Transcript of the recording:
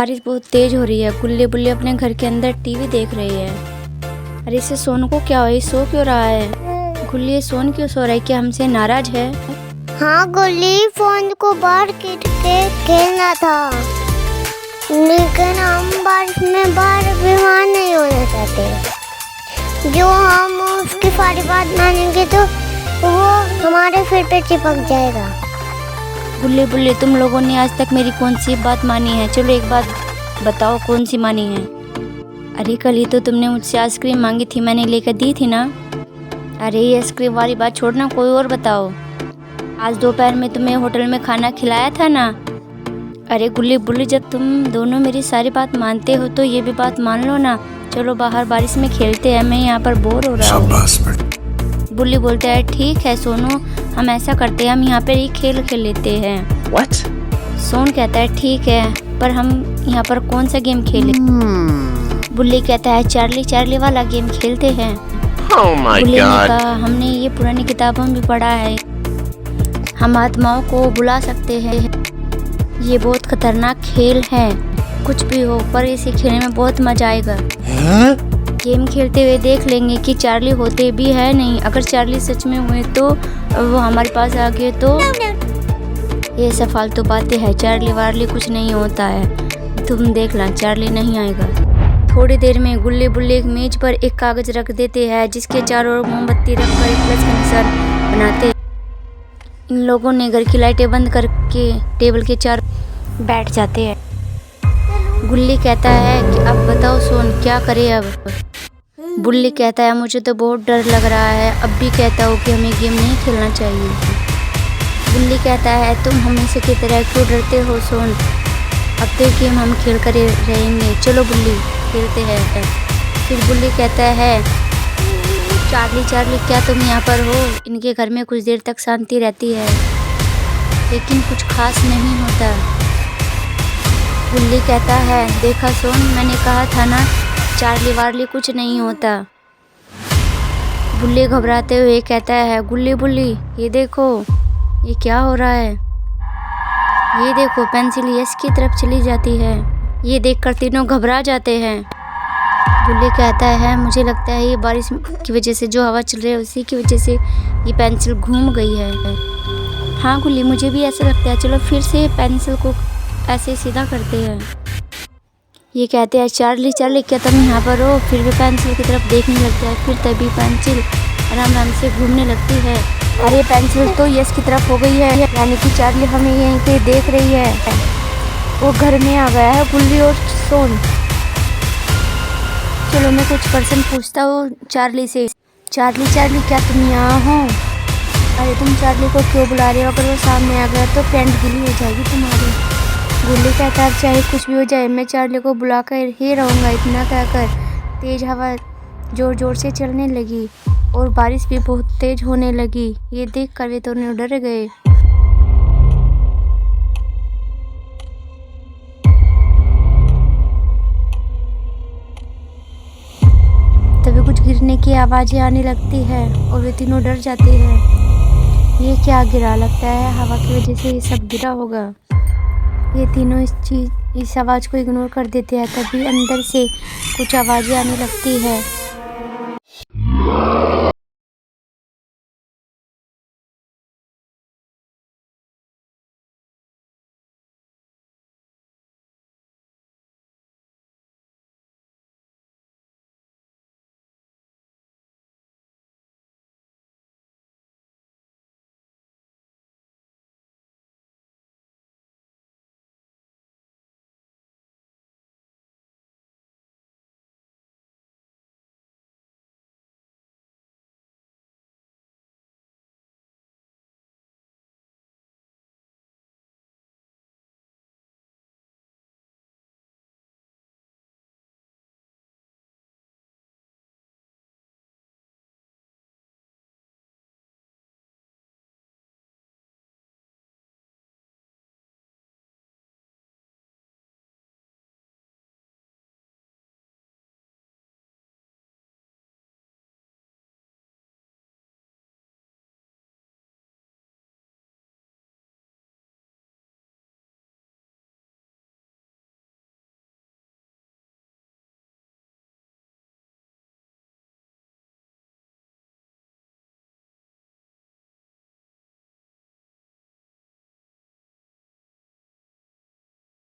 बारिश बहुत तेज हो रही है। गुल्ली बुल्ली अपने घर के अंदर टीवी देख रही है। अरे इसे सोनू को क्या हुआ, सो क्यों रहा है? गुल्ली ये सोन क्यों सो रहा है? क्या हमसे नाराज है? हाँ गुल्ली, फोन को बाहर के खेलना था, लेकिन हम बारिश में बाहर बीमार नहीं होना चाहते। जो हम उसकी सारी बात मानेंगे तो वो हमारे सिर पे चिपक जाएगा। गुल्ली बुल्ली, तुम लोगों ने आज तक मेरी कौन सी बात मानी है? चलो एक बात बताओ, कौन सी मानी है? अरे कल ही तो तुमने मुझसे आइसक्रीम मांगी थी, मैंने लेकर दी थी ना। अरे ये आइसक्रीम वाली बात छोड़ना, कोई और बताओ। आज दोपहर में तुम्हें होटल में खाना खिलाया था ना। अरे गुल्ली बुल्ली, जब तुम दोनों मेरी सारी बात मानते हो तो ये भी बात मान लो ना। चलो बाहर बारिश में खेलते हैं, मैं यहाँ पर बोर हो रहा हूँ। बुल्ली बोलता है ठीक है सोनू, हम ऐसा करते हैं, हम यहाँ पर ही खेल खेल लेते हैं। What? सोन कहता है ठीक है, पर हम यहाँ पर कौन सा गेम खेलें? बुल्ली कहता है चार्ली चार्ली वाला गेम खेलते हैं। Oh my बुल्ली ने God. कहा हमने ये पुरानी किताबों में पढ़ा है, हम आत्माओं को बुला सकते हैं। ये बहुत खतरनाक खेल है, कुछ भी हो पर इसे खेलने में बहुत मजा आएगा। गेम खेलते हुए देख लेंगे कि चार्ली होते भी है नहीं। अगर चार्ली सच में हुए तो वो हमारे पास आ गए तो ये सब फालतू बातें हैं। चार्ली वार्ली कुछ नहीं होता है, तुम देख ला, चार्ली नहीं आएगा। थोड़ी देर में गुल्ली बुल्ली एक मेज पर एक कागज रख देते हैं जिसके चारों ओर मोमबत्ती रखकर एक प्लस का निशान बनाते। इन लोगों ने घर की लाइटें बंद करके टेबल के चार बैठ जाते हैं। गुल्ली कहता है कि अब बताओ सोन, क्या करे अब? बुल्ली कहता है मुझे तो बहुत डर लग रहा है, अब भी कहता हूँ कि हमें गेम नहीं खेलना चाहिए। बुल्ली कहता है तुम हमेशा की तरह क्यों डरते हो सोन, अब तो गेम हम खेल कर रहेंगे, चलो बुल्ली खेलते हैं। फिर बुल्ली कहता है चार्ली चार्ली, क्या तुम यहाँ पर हो? इनके घर में कुछ देर तक शांति रहती है लेकिन कुछ खास नहीं होता। बुल्ली कहता है देखा सोन, मैंने कहा था ना, चार्ली वार्ली कुछ नहीं होता। बुल्ली घबराते हुए कहता है गुल्ली बुल्ली ये देखो, ये क्या हो रहा है? ये देखो पेंसिल यश की तरफ चली जाती है। ये देखकर तीनों घबरा जाते हैं। बुल्ली कहता है मुझे लगता है ये बारिश की वजह से, जो हवा चल रही है उसी की वजह से ये पेंसिल घूम गई है। हाँ गुल्ली, मुझे भी ऐसा लगता है, चलो फिर से पेंसिल को ऐसे सीधा करते हैं। ये कहते हैं चार्ली चार्ली, क्या तुम यहाँ पर हो? फिर भी पेंसिल की तरफ देखने लगता है। फिर तभी पेंसिल आराम आराम से घूमने लगती है। अरे पेंसिल तो यश की तरफ हो गई है, यानी कि चार्ली हमें यहीं पे देख रही है। वो घर में आ गया है गुल्ली और सोन। चलो मैं कुछ पर्सन पूछता हूँ चार्ली से। चार्ली चार्ली, क्या तुम यहाँ हो? अरे तुम चार्ली को क्यों बुला रहे हो? अगर वो सामने आ गया तो पैंट गीली हो जाएगी तुम्हारी। गुल्ली कहता है चाहे कुछ भी हो जाए, मैं चार्ली को बुला कर ही रहूँगा। इतना कहकर तेज हवा जोर जोर से चलने लगी और बारिश भी बहुत तेज होने लगी। ये देख कर वे दोनों डर गए। तभी कुछ गिरने की आवाज़ें आने लगती है और वे तीनों डर जाते हैं। ये क्या गिरा? लगता है हवा की वजह से ये सब गिरा होगा। ये तीनों इस आवाज़ को इग्नोर कर देते हैं। तभी अंदर से कुछ आवाज़ें आने लगती है।